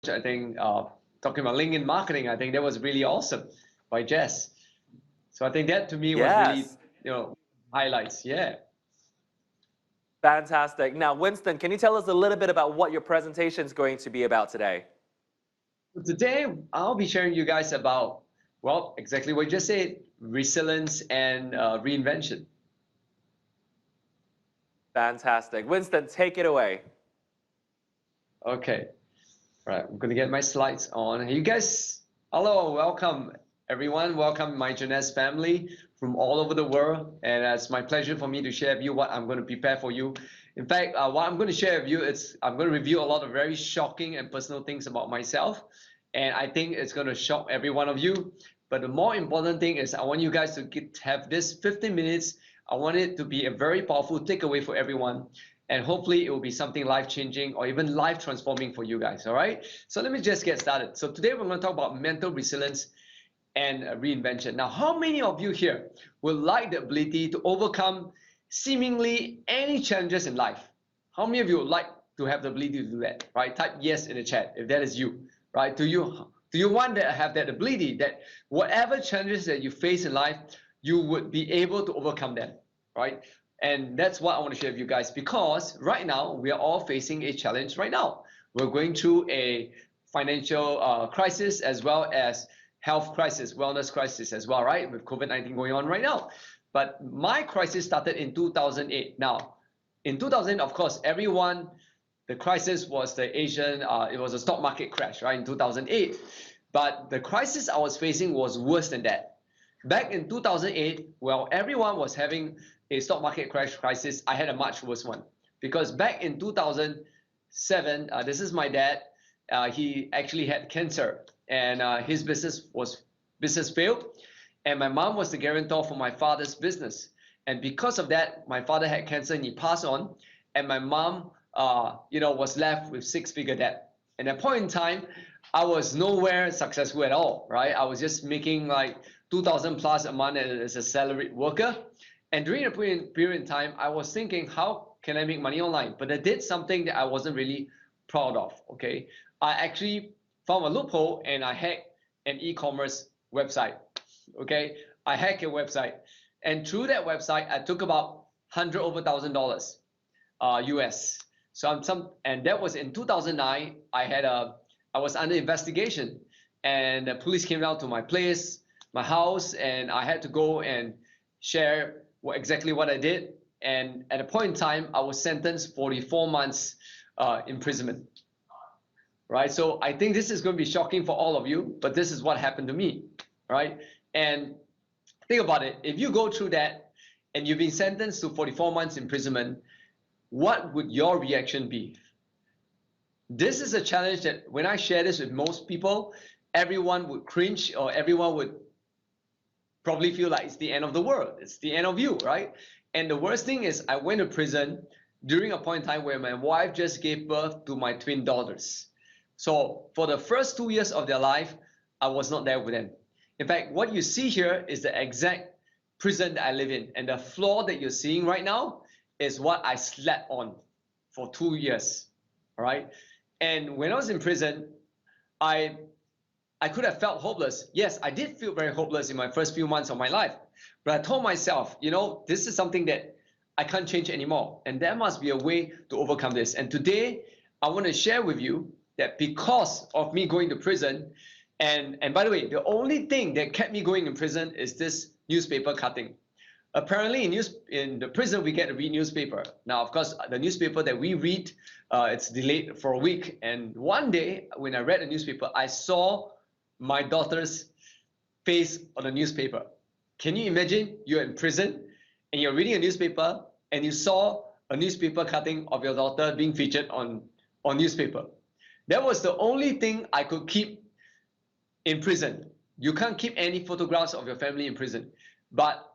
I think talking about LinkedIn marketing, I think that was really awesome by Jess. So I think that to me was really, Yes. highlights. Yeah. Fantastic. Now, Winston, can you tell us a little bit about what your presentation is going to be about today? Today, I'll be sharing you guys about, well, exactly what you just said, resilience and reinvention. Fantastic. Winston, take it away. Okay. All right. I'm going to get my slides on. You guys, hello, welcome, everyone. Welcome, my Jeunesse family from all over the world. And it's my pleasure for me to share with you what I'm going to prepare for you. In fact, what I'm going to share with you is I'm going to review a lot of very shocking and personal things about myself. And I think it's going to shock every one of you. But the more important thing is I want you guys to have this 15 minutes. I want it to be a very powerful takeaway for everyone. And hopefully it will be something life-changing or even life-transforming for you guys, all right? So let me just get started. So today we're going to talk about mental resilience and reinvention. Now, how many of you here would like the ability to overcome seemingly any challenges in life? How many of you would like to have the ability to do that, right? Type yes in the chat if that is you, right? Do you want to have that ability that whatever challenges that you face in life, you would be able to overcome them, right? And that's what I want to share with you guys, because right now we are all facing a challenge right now. We're going through a financial crisis as well as health crisis, wellness crisis as well, right? With COVID-19 going on right now. But my crisis started in 2008. Now, in 2000, of course, the crisis was the it was a stock market crash, right, in 2008. But the crisis I was facing was worse than that. Back in 2008, well, everyone was having a stock market crash crisis. I had a much worse one, because back in 2007, this is my dad. He actually had cancer, and his business failed, and my mom was the guarantor for my father's business. And because of that, my father had cancer and he passed on, and my mom, was left with six-figure debt. And at that point in time, I was nowhere successful at all, right? I was just making like 2,000 plus a month as a salaried worker. And during a period in time, I was thinking, how can I make money online? But I did something that I wasn't really proud of, okay? I actually found a loophole and I hacked an e-commerce website, okay? I hacked a website. And through that website, I took about $100,000 US. And that was in 2009. I was under investigation, and the police came down to my place, my house, and I had to go and share exactly what I did. And at a point in time, I was sentenced 44 months imprisonment. Right? So I think this is going to be shocking for all of you, but this is what happened to me, right? And think about it. If you go through that and you've been sentenced to 44 months imprisonment, what would your reaction be? This is a challenge that when I share this with most people, everyone would cringe, or everyone would probably feel like it's the end of the world. It's the end of you, right? And the worst thing is I went to prison during a point in time where my wife just gave birth to my twin daughters. So for the first 2 years of their life, I was not there with them. In fact, what you see here is the exact prison that I live in. And the floor that you're seeing right now is what I slept on for 2 years, all right? And when I was in prison, I could have felt hopeless. Yes, I did feel very hopeless in my first few months of my life. But I told myself, this is something that I can't change anymore. And there must be a way to overcome this. And today, I want to share with you that because of me going to prison, and by the way, the only thing that kept me going in prison is this newspaper cutting. Apparently in the prison, we get to read newspaper. Now, of course, the newspaper that we read, it's delayed for a week. And one day, when I read the newspaper, I saw my daughter's face on the newspaper. Can you imagine you're in prison and you're reading a newspaper and you saw a newspaper cutting of your daughter being featured on newspaper? That was the only thing I could keep in prison. You can't keep any photographs of your family in prison, but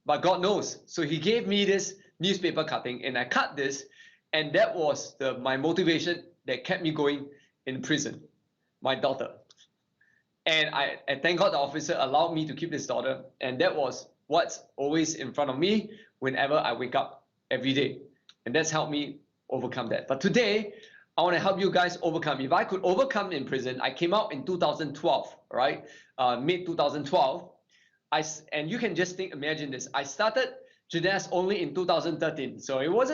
God knows. So he gave me this newspaper cutting, and I cut this, and that was my motivation that kept me going in prison, my daughter. And thank God the officer allowed me to keep this daughter, and that was what's always in front of me whenever I wake up every day. And that's helped me overcome that. But today, I want to help you guys overcome. If I could overcome in prison, I came out in 2012, right? Mid 2012. And you can just imagine this. I started Jeunesse only in 2013. So it was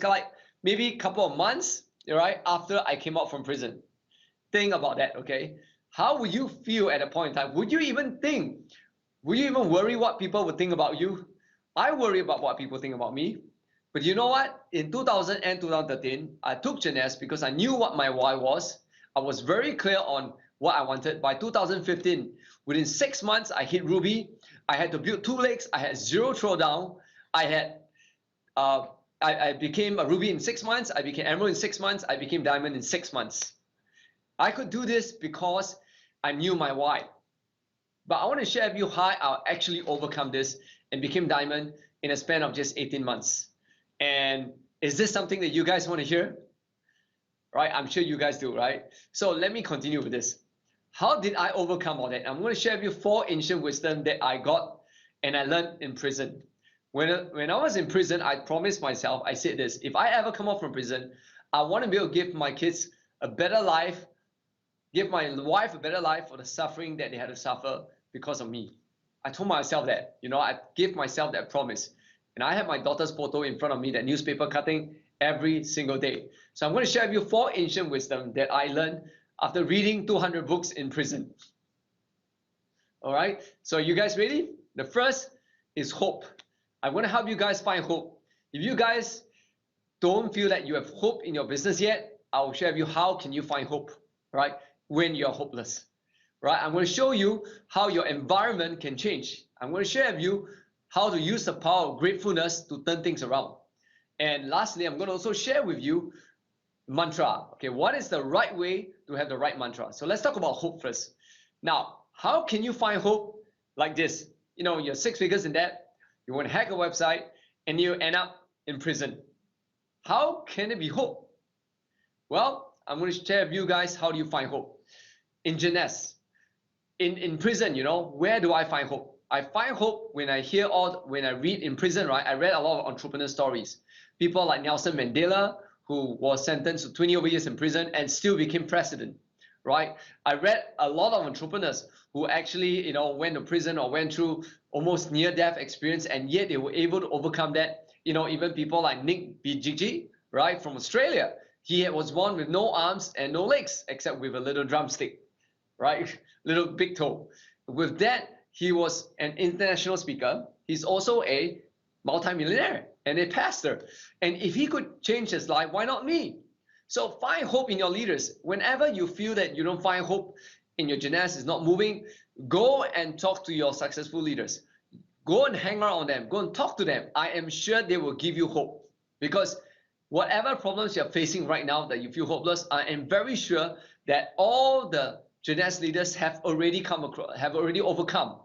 like maybe a couple of months, right, after I came out from prison. Think about that, okay? How would you feel at a point in time? Would you even worry what people would think about you? I worry about what people think about me. But you know what? In 2000 and 2013, I took Jeunesse because I knew what my why was. I was very clear on what I wanted. By 2015, within 6 months, I hit Ruby. I had to build 2 legs. I had 0 throwdown. I became a Ruby in 6 months. I became Emerald in 6 months. I became Diamond in 6 months. I could do this because I knew my why. But I want to share with you how I actually overcome this and became Diamond in a span of just 18 months. And is this something that you guys want to hear? Right? I'm sure you guys do, right? So let me continue with this. How did I overcome all that? I'm going to share with you 4 ancient wisdom that I got and I learned in prison. When I was in prison, I promised myself, I said this, if I ever come out from prison, I want to be able to give my kids a better life, give my wife a better life for the suffering that they had to suffer because of me. I told myself that, I gave myself that promise. And I have my daughter's photo in front of me, that newspaper cutting, every single day. So I'm going to share with you 4 ancient wisdom that I learned after reading 200 books in prison. All right, so you guys ready? The first is hope. I'm going to help you guys find hope. If you guys don't feel that you have hope in your business yet, I'll share with you how can you find hope, right, when you're hopeless. Right, I'm going to show you how your environment can change. I'm going to share with you how to use the power of gratefulness to turn things around. And lastly, I'm going to also share with you mantra. Okay, what is the right way to have the right mantra? So let's talk about hope first. Now, how can you find hope like this? You're 6 figures in debt, you want to hack a website, and you end up in prison. How can it be hope? Well, I'm going to share with you guys how do you find hope. In Jeunesse, in prison, where do I find hope? I find hope when I read in prison, right? I read a lot of entrepreneur stories. People like Nelson Mandela, who was sentenced to 20 over years in prison and still became president, right? I read a lot of entrepreneurs who actually, went to prison or went through almost near-death experience, and yet they were able to overcome that. Even people like Nick Bijiji, right, from Australia. He was born with no arms and no legs, except with a little drumstick, right? Little big toe. With that, he was an international speaker. He's also a multimillionaire and a pastor. And if he could change his life, why not me? So find hope in your leaders. Whenever you feel that you don't find hope in your Jeunesse, is not moving, go and talk to your successful leaders. Go and hang around them. Go and talk to them. I am sure they will give you hope. Because whatever problems you're facing right now that you feel hopeless, I am very sure that all the Jeunesse leaders have already overcome.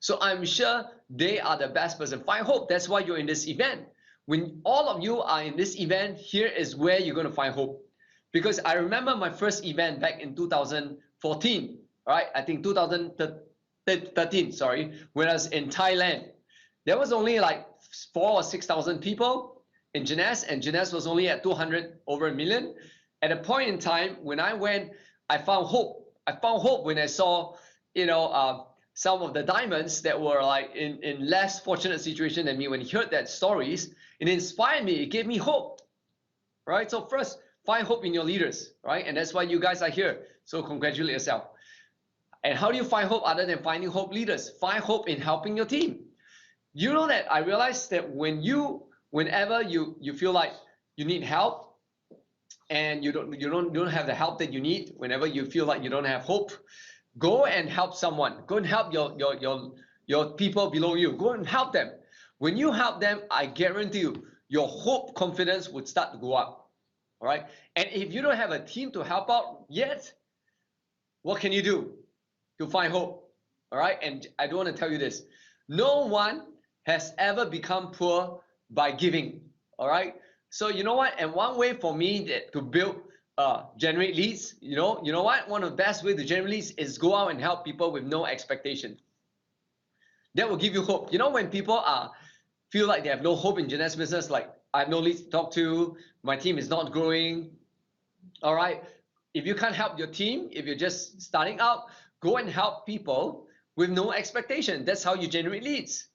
So I'm sure they are the best person. Find hope. That's why you're in this event. When all of you are in this event, here is where you're going to find hope. Because I remember my first event back in 2014, right? I think 2013, sorry, when I was in Thailand. There was only like 4,000 or 6,000 people in Jeunesse, and Jeunesse was only at 200 over a million. At a point in time when I went, I found hope. I found hope when I saw, some of the diamonds that were like in less fortunate situation than me. When he heard that stories, it inspired me. It gave me hope, right? So first, find hope in your leaders, right? And that's why you guys are here. So congratulate yourself. And how do you find hope other than finding hope leaders? Find hope in helping your team. You know that I realized that whenever you feel like you need help and you don't have the help that you need, whenever you feel like you don't have hope, go and help someone. Go and help your people below you. Go and help them. When you help them, I guarantee you, your hope, confidence would start to go up. All right. And if you don't have a team to help out yet, what can you do to find hope? All right. And I don't want to tell you this. No one has ever become poor by giving. All right. So you know what? And one way for me to build generate leads, you know what? One of the best ways to generate leads is go out and help people with no expectation. That will give you hope. When people feel like they have no hope in Jeunesse business, like I have no leads to talk to, my team is not growing, All right. If you can't help your team, if you're just starting out, go and help people with no expectation. That's how you generate leads.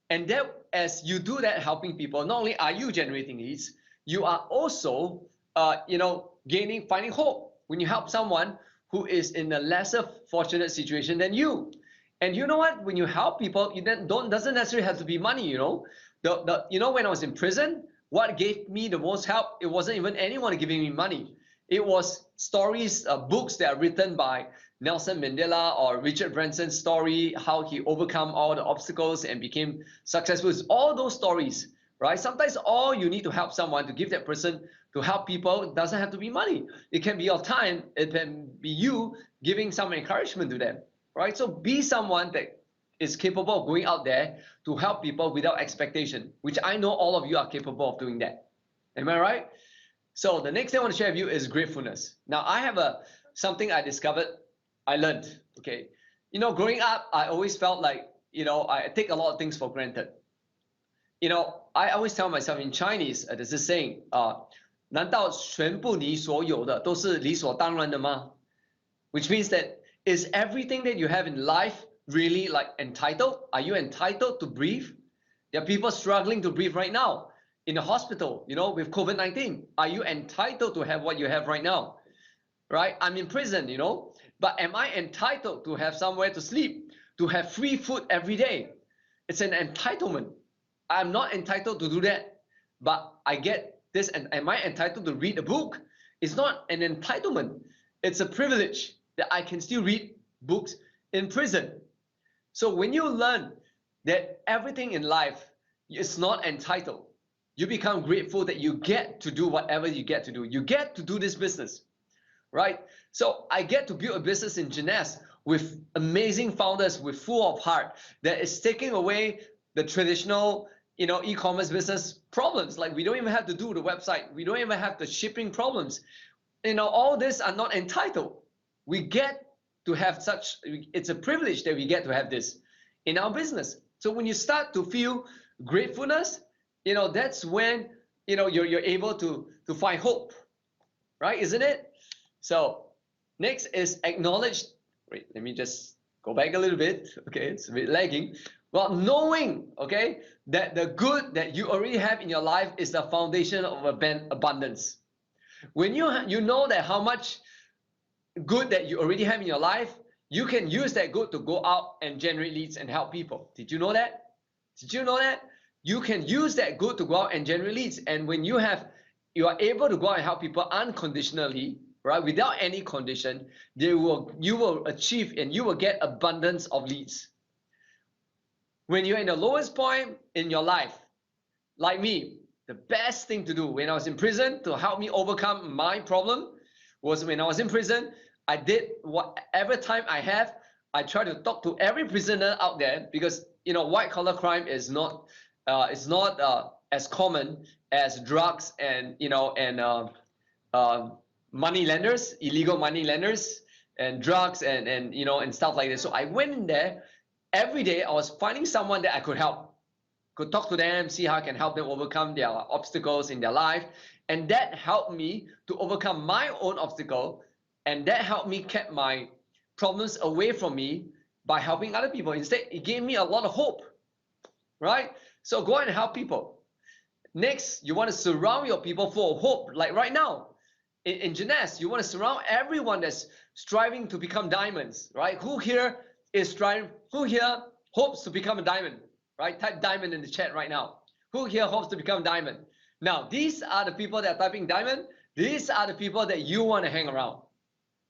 And that, as you do that, helping people, not only are you generating leads, you are also, finding hope when you help someone who is in a lesser fortunate situation than you. And you know what? When you help people, you then doesn't necessarily have to be money. When I was in prison, what gave me the most help? It wasn't even anyone giving me money. It was stories, books that are written by Nelson Mandela or Richard Branson's story, how he overcome all the obstacles and became successful. It's all those stories, right? Sometimes all you need to help someone, to give that person, to help people, it doesn't have to be money. It can be your time. It can be you giving some encouragement to them, right? So be someone that is capable of going out there to help people without expectation, which I know all of you are capable of doing that. Am I right? So the next thing I want to share with you is gratefulness. Now I have something I discovered, I learned, okay? Growing up, I always felt like, I take a lot of things for granted. I always tell myself in Chinese, there's this saying, 难道全部你所有的都是理所当然的吗? Which means that, is everything that you have in life really like entitled? Are you entitled to breathe? There are people struggling to breathe right now in the hospital, with COVID-19. Are you entitled to have what you have right now? Right? I'm in prison, but am I entitled to have somewhere to sleep, to have free food every day? It's an entitlement. I'm not entitled to do that, but I get this. And am I entitled to read a book? It's not an entitlement. It's a privilege that I can still read books in prison. So when you learn that everything in life is not entitled, you become grateful that you get to do whatever you get to do. You get to do this business, right? So I get to build a business in Jeunesse with amazing founders, with full of heart, that is taking away the traditional, e-commerce business problems. Like we don't even have to do the website. We don't even have the shipping problems. All this are not entitled. We get to have such, it's a privilege that we get to have this in our business. So when you start to feel gratefulness, that's when, you're able to find hope, right? Isn't it? So next is acknowledge. Wait, let me just go back a little bit. Okay, it's a bit lagging. Well, knowing, okay, that the good that you already have in your life is the foundation of abundance. When you know that how much good that you already have in your life, you can use that good to go out and generate leads and help people. Did you know that? Did you know that? You can use that good to go out and generate leads. And when you are able to go out and help people unconditionally, right, without any condition, you will achieve and you will get abundance of leads. When you're in the lowest point in your life, like me, the best thing to do when I was in prison to help me overcome my problem was when I was in prison, I did whatever time I have, I try to talk to every prisoner out there, because white collar crime is not as common as drugs and money lenders, illegal money lenders, and drugs and stuff like this. So I went in there every day. I was finding someone that I could help, could talk to them, see how I can help them overcome their obstacles in their life, and that helped me to overcome my own obstacle, and that helped me keep my problems away from me by helping other people. Instead, it gave me a lot of hope, right? So go and help people. Next, you want to surround your people full of hope. Like right now, in Jeunesse, you want to surround everyone that's striving to become diamonds, right? Who here is striving? Who here hopes to become a diamond, right? Type diamond in the chat right now. Who here hopes to become diamond? Now, these are the people that are typing diamond. These are the people that you want to hang around.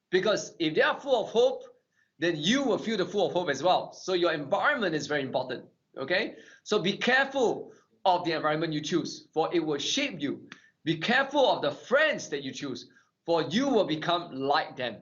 Because if they are full of hope, then you will feel the full of hope as well. So your environment is very important, okay? So be careful of the environment you choose, for it will shape you. Be careful of the friends that you choose, for you will become like them.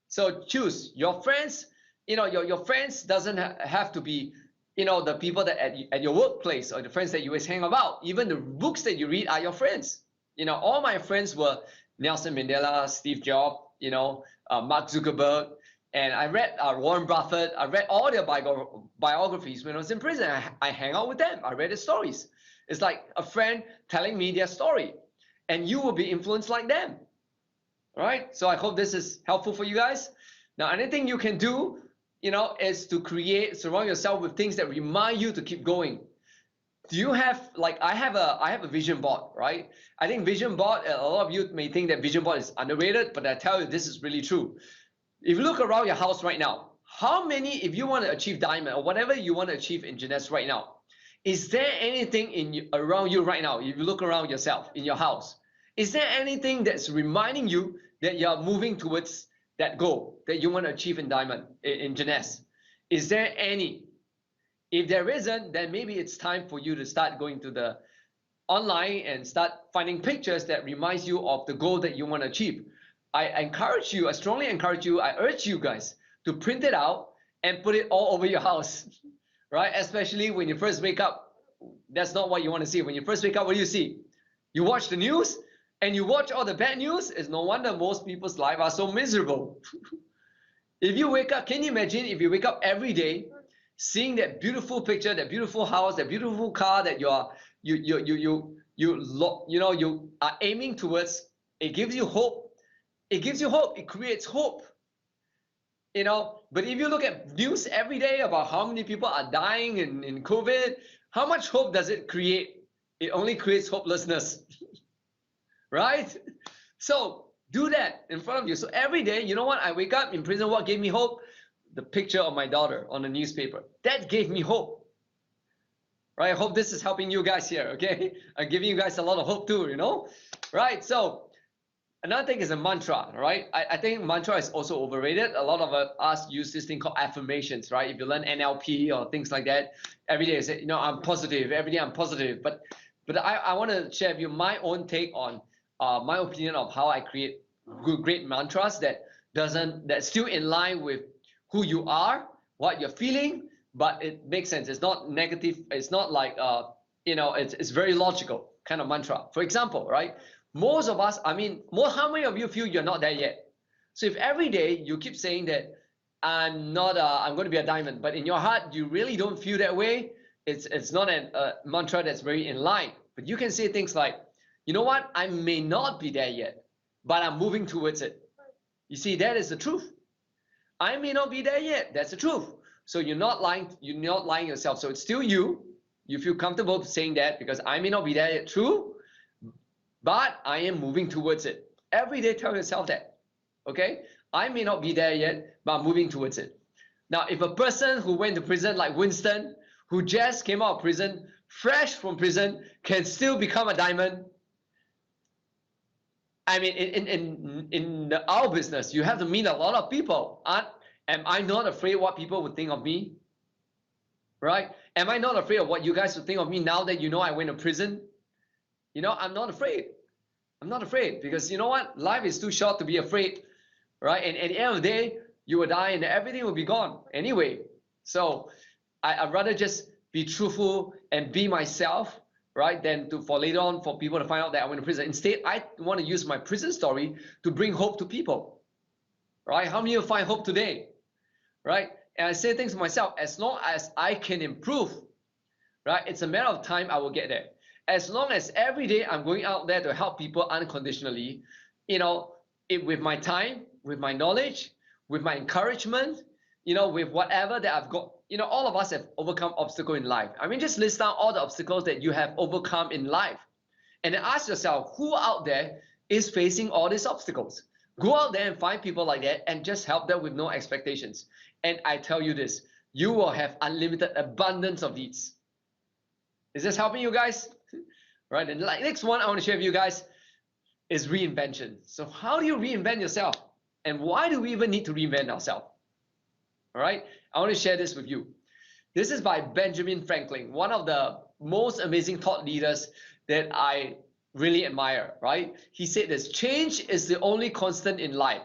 So choose your friends. Your friends doesn't have to be, the people that at your workplace or the friends that you always hang about. Even the books that you read are your friends. All my friends were Nelson Mandela, Steve Jobs, Mark Zuckerberg, and I read Warren Buffett. I read all their biographies when I was in prison. I hang out with them. I read their stories. It's like a friend telling me their story. and you will be influenced like them. All right, so I hope this is helpful for you guys. Now, anything you can do, is to surround yourself with things that remind you to keep going. Do you have, like, I have a vision board, right? I think vision board, a lot of you may think that vision board is underrated, but I tell you, this is really true. If you look around your house right now, how many, if you want to achieve diamond or whatever you want to achieve in Jeunesse right now, is there anything around you right now? If you look around yourself in your house, is there anything that's reminding you that you're moving towards that goal that you want to achieve in diamond, in Jeunesse? Is there any? If there isn't, then maybe it's time for you to start going to the online and start finding pictures that reminds you of the goal that you want to achieve. I strongly encourage you, I urge you guys to print it out and put it all over your house, right? Especially when you first wake up. That's not what you want to see. When you first wake up, what do you see? You watch the news and you watch all the bad news. It's no wonder most people's lives are so miserable. If you wake up, can you imagine if you wake up every day seeing that beautiful picture, that beautiful house, that beautiful car that you are aiming towards? It gives you hope. It gives you hope. It creates hope. But if you look at news every day about how many people are dying in COVID, how much hope does it create? It only creates hopelessness, right? So do that in front of you. So every day, you know what? I wake up in prison. What gave me hope? The picture of my daughter on the newspaper. That gave me hope, right? I hope this is helping you guys here, okay? I'm giving you guys a lot of hope too, right? So another thing is a mantra, right? I think mantra is also overrated. A lot of us use this thing called affirmations, right? If you learn NLP or things like that, every day you say, I'm positive. Every day I'm positive. But I want to share with you my own take on my opinion of how I create great mantras that's still in line with who you are, what you're feeling, but it makes sense. It's not negative. It's not like it's very logical kind of mantra. For example, right? Most of us, how many of you feel you're not there yet? So if every day you keep saying that I'm going to be a diamond, but in your heart you really don't feel that way, it's not a mantra that's very in line. But you can say things like, you know what? I may not be there yet, but I'm moving towards it. You see, that is the truth. I may not be there yet. That's the truth. So you're not lying. You're not lying yourself. So it's still you. You feel comfortable saying that because I may not be there yet. True. But I am moving towards it. Every day tell yourself that, okay? I may not be there yet, but I'm moving towards it. Now, if a person who went to prison like Winston, who just came out of prison, fresh from prison, can still become a diamond, in our business, you have to meet a lot of people. Am I not afraid what people would think of me? Right? Am I not afraid of what you guys would think of me now that I went to prison? I'm not afraid. I'm not afraid because you know what? Life is too short to be afraid, right? And at the end of the day, you will die and everything will be gone anyway. So I'd rather just be truthful and be myself, right? Than for later on for people to find out that I went to prison. Instead, I want to use my prison story to bring hope to people, right? How many of you find hope today, right? And I say things to myself, as long as I can improve, right? It's a matter of time I will get there. As long as every day I'm going out there to help people unconditionally, with my time, with my knowledge, with my encouragement, with whatever that I've got, all of us have overcome obstacles in life. Just list down all the obstacles that you have overcome in life. And then ask yourself, who out there is facing all these obstacles? Go out there and find people like that and just help them with no expectations. And I tell you this, you will have unlimited abundance of needs. Is this helping you guys? Right, and next one I want to share with you guys is reinvention. So how do you reinvent yourself? And why do we even need to reinvent ourselves? All right, I want to share this with you. This is by Benjamin Franklin, one of the most amazing thought leaders that I really admire, right? He said this: change is the only constant in life.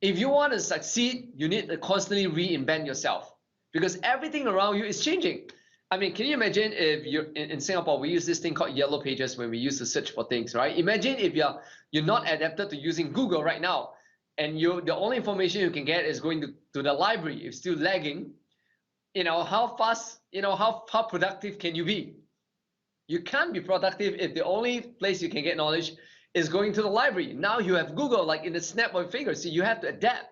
If you want to succeed, you need to constantly reinvent yourself because everything around you is changing. Can you imagine if you're in Singapore, we use this thing called Yellow Pages when we used to search for things, right? Imagine if you're not adapted to using Google right now, and the only information you can get is going to the library. It's still lagging. How fast, how productive can you be? You can't be productive if the only place you can get knowledge is going to the library. Now you have Google like in the snap of a finger, so you have to adapt,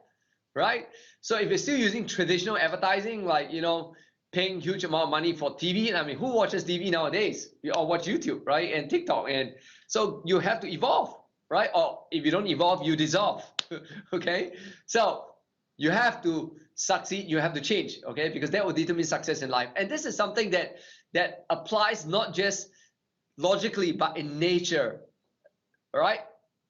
right? So if you're still using traditional advertising, like, you know, paying huge amount of money for TV, I mean, who watches TV nowadays? We all watch YouTube, right? And TikTok. And so you have to evolve, right? Or if you don't evolve, you dissolve, okay? So you have to succeed, you have to change, okay? Because that will determine success in life. And this is something that applies not just logically, but in nature, all right?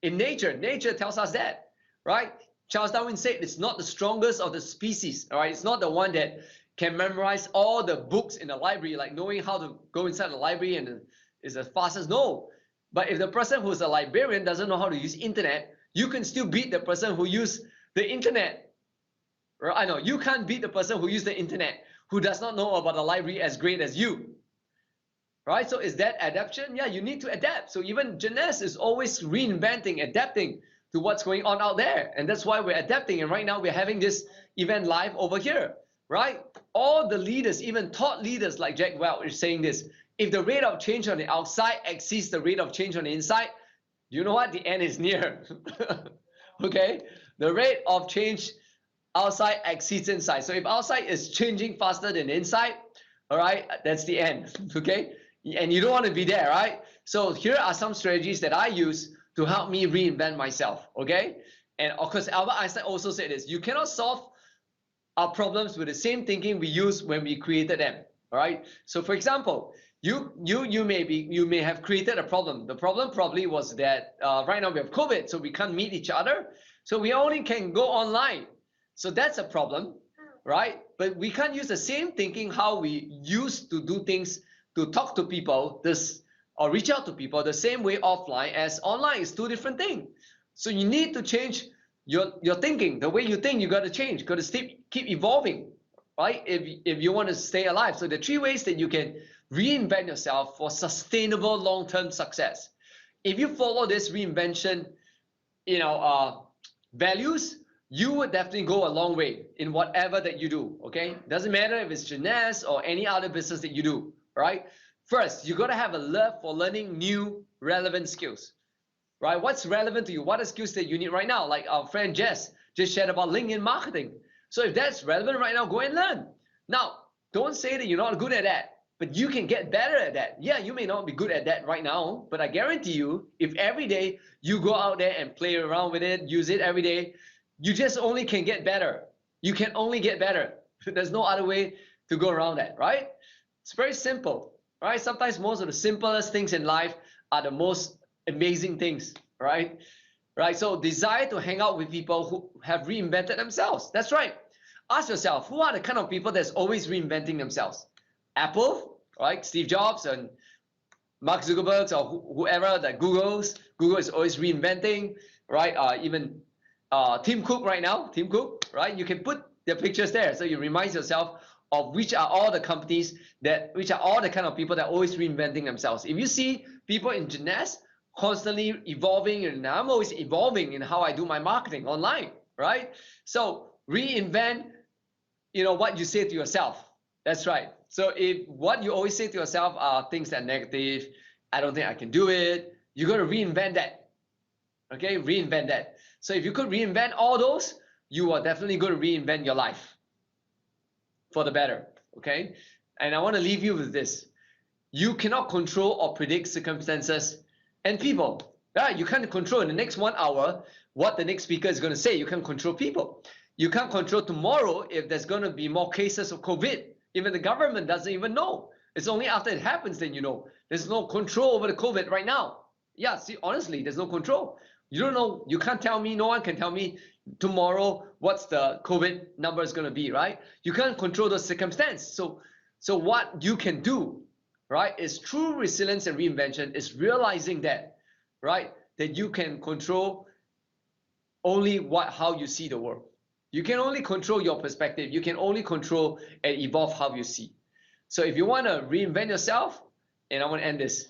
In nature, nature tells us that, right? Charles Darwin said it's not the strongest of the species, all right? It's not the one that can memorize all the books in the library, like knowing how to go inside the library and is the fastest. No. But if the person who's a librarian doesn't know how to use internet, you can still beat the person who used the internet. Right? I know you can't beat the person who used the internet, who does not know about the library as great as you. Right? So is that adaptation? Yeah, you need to adapt. So even Jeunesse is always reinventing, adapting to what's going on out there. And that's why we're adapting. And right now we're having this event live over here. Right? All the leaders, even thought leaders like Jack Welch is saying this. If the rate of change on the outside exceeds the rate of change on the inside, you know what? The end is near. Okay? The rate of change outside exceeds inside. So if outside is changing faster than inside, all right, that's the end. Okay? And you don't want to be there, right? So here are some strategies that I use to help me reinvent myself. Okay? And of course, Albert Einstein also said this. You cannot solve our problems with the same thinking we used when we created them. All right. So for example, you may have created a problem. The problem probably was that right now we have COVID, so we can't meet each other. So we only can go online. So that's a problem, right? But we can't use the same thinking how we used to do things, to talk to people this or reach out to people the same way offline as online. Is two different things. So you need to change your thinking. The way you think, you got to change. Got to keep evolving, right? If you want to stay alive. So the three ways that you can reinvent yourself for sustainable long-term success. If you follow this reinvention, values, you would definitely go a long way in whatever that you do. Okay, doesn't matter if it's Jeunesse or any other business that you do. Right? First, you got to have a love for learning new relevant skills. Right? What's relevant to you? What are skills that you need right now? Like our friend Jess just shared about LinkedIn marketing. So if that's relevant right now, go and learn. Now, don't say that you're not good at that, but you can get better at that. Yeah, you may not be good at that right now, but I guarantee you, if every day you go out there and play around with it, use it every day, you just only can get better. You can only get better. There's no other way to go around that, right? It's very simple, right? Sometimes most of the simplest things in life are the most amazing things, right? Right. So desire to hang out with people who have reinvented themselves. That's right. Ask yourself, who are the kind of people that's always reinventing themselves? Apple, right? Steve Jobs and Mark Zuckerberg or whoever that Google is always reinventing, right? Even Tim Cook right now, Tim Cook, right? You can put their pictures there. So you remind yourself of which are all the companies which are all the kind of people that are always reinventing themselves. If you see people in Jeunesse constantly evolving, and I'm always evolving in how I do my marketing online, right? So reinvent, what you say to yourself. That's right. So if what you always say to yourself are things that are negative, I don't think I can do it, you got to reinvent that. Okay, reinvent that. So if you could reinvent all those, you are definitely going to reinvent your life for the better. Okay, and I want to leave you with this. You cannot control or predict circumstances and people. You can't control in the next 1 hour what the next speaker is going to say. You can't control people. You can't control tomorrow if there's going to be more cases of COVID. Even the government doesn't even know. It's only after it happens then you know. There's no control over the COVID right now. Yeah, see, honestly, there's no control. You don't know. You can't tell me. No one can tell me tomorrow what's the COVID number is going to be, right? You can't control the circumstance. So what you can do, right, is true resilience and reinvention is realizing that, right, that you can control only how you see the world. You can only control your perspective. You can only control and evolve how you see. So if you want to reinvent yourself, and I want to end this,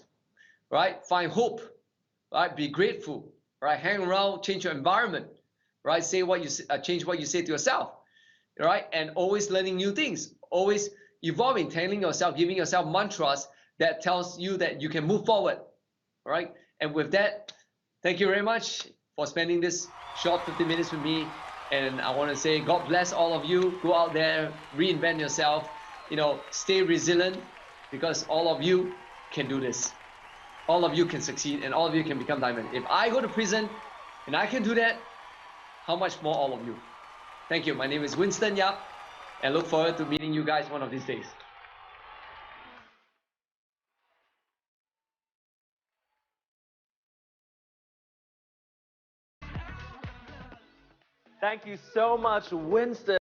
right, find hope, right, be grateful, right, hang around, change your environment, right, change what you say to yourself, right, and always learning new things, always evolving, telling yourself, giving yourself mantras that tells you that you can move forward. All right. And with that, thank you very much for spending this short 15 minutes with me. And I want to say, God bless all of you. Go out there, reinvent yourself, stay resilient, because all of you can do this. All of you can succeed, and all of you can become diamond. If I go to prison and I can do that, how much more all of you? Thank you. My name is Winston Yap, and look forward to meeting you guys one of these days. Thank you so much, Winston.